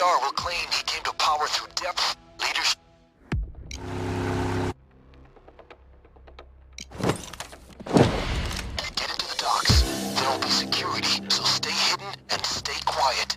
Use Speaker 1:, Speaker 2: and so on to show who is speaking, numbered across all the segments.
Speaker 1: SDR will claim he came to power through depth, leadership. Get into the docks. There will be security, so stay hidden and stay quiet.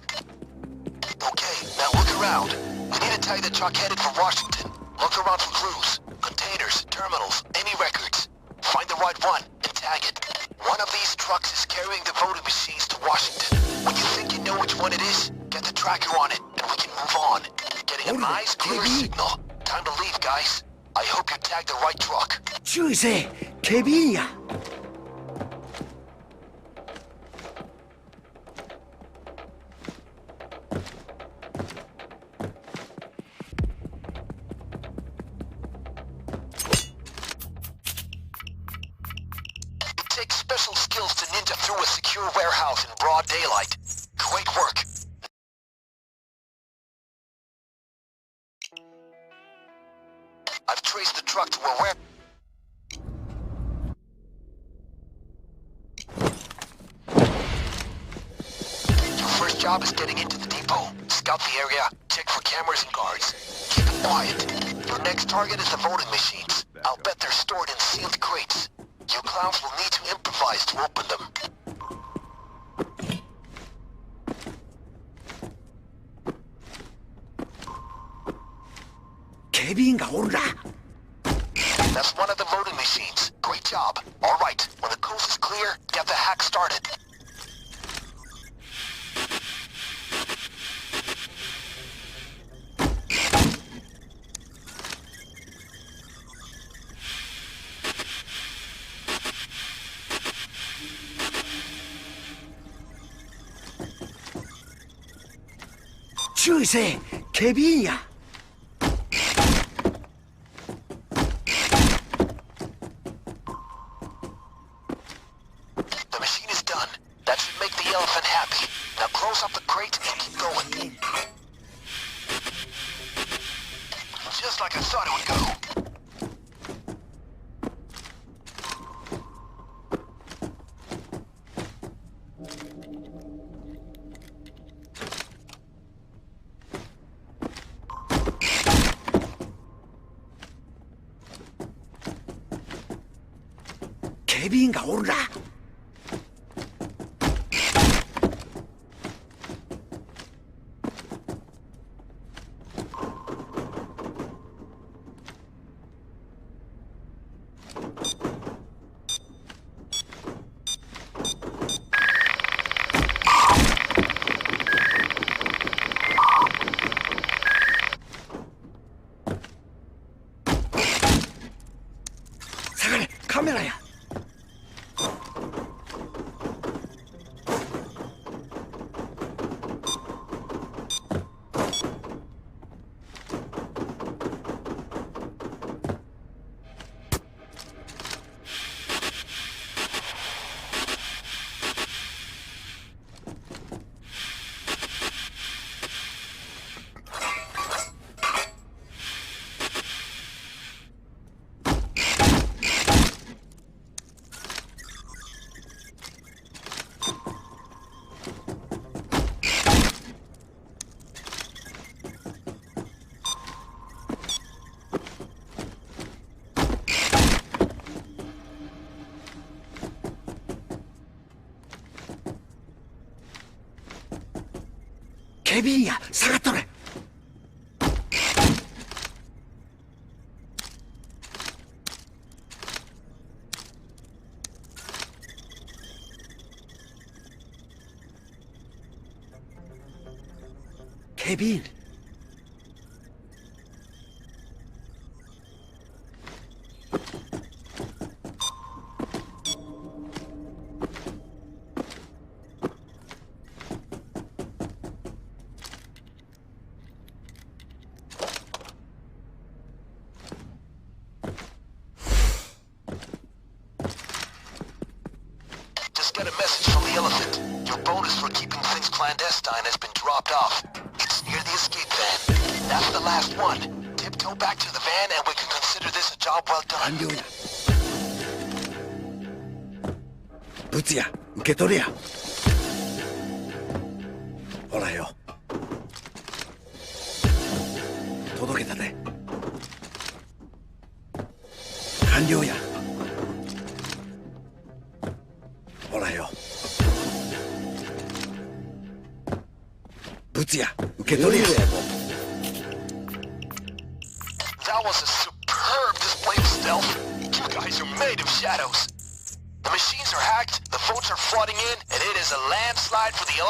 Speaker 1: Okay, now look around. We need to tag the truck headed for Washington. Look around for clues, containers, terminals, any records. Find the right one and tag it. One of these trucks is carrying the voting machines to Washington. When you think you know which one it is, get the tracker on it and we can move on. Getting a nice clear signal. Time to leave, guys. I hope you tagged the right truck.
Speaker 2: 注意せ、警備員や。
Speaker 1: It takes special skills to ninja through a secure warehouse in broad daylight. Great work. I've traced the truck to a where... Your first job is getting into the depot. Scout the area, check for cameras and guards. Keep it quiet. Your next target is the voting machines. I'll bet they're stored in sealed crates. You clowns will need to improvise to open them. That's one of the voting machines. Great job. All right, when the coast is clear, get the hack started.
Speaker 2: 注意せ、警備員や。
Speaker 1: The machine is done. That should make the elephant happy. Now close up the crate and keep going. Just like I thought it would go.警備員や、下がっとれ。警備員。Got a message from the elephant. Your bonus for keeping things clandestine has been dropped off. It's near the escape van. That's the last one. Tiptoe back to the van and we can consider this a job well done.
Speaker 2: 完了や。物や、受け取れや。ほらよ。届けたで。完了や。ほらよ。物や、受け取りや。
Speaker 1: That was a superb display of stealth. You guys are made of shadows. The machines are hacked, the votes are flooding in, and it is a landslide for the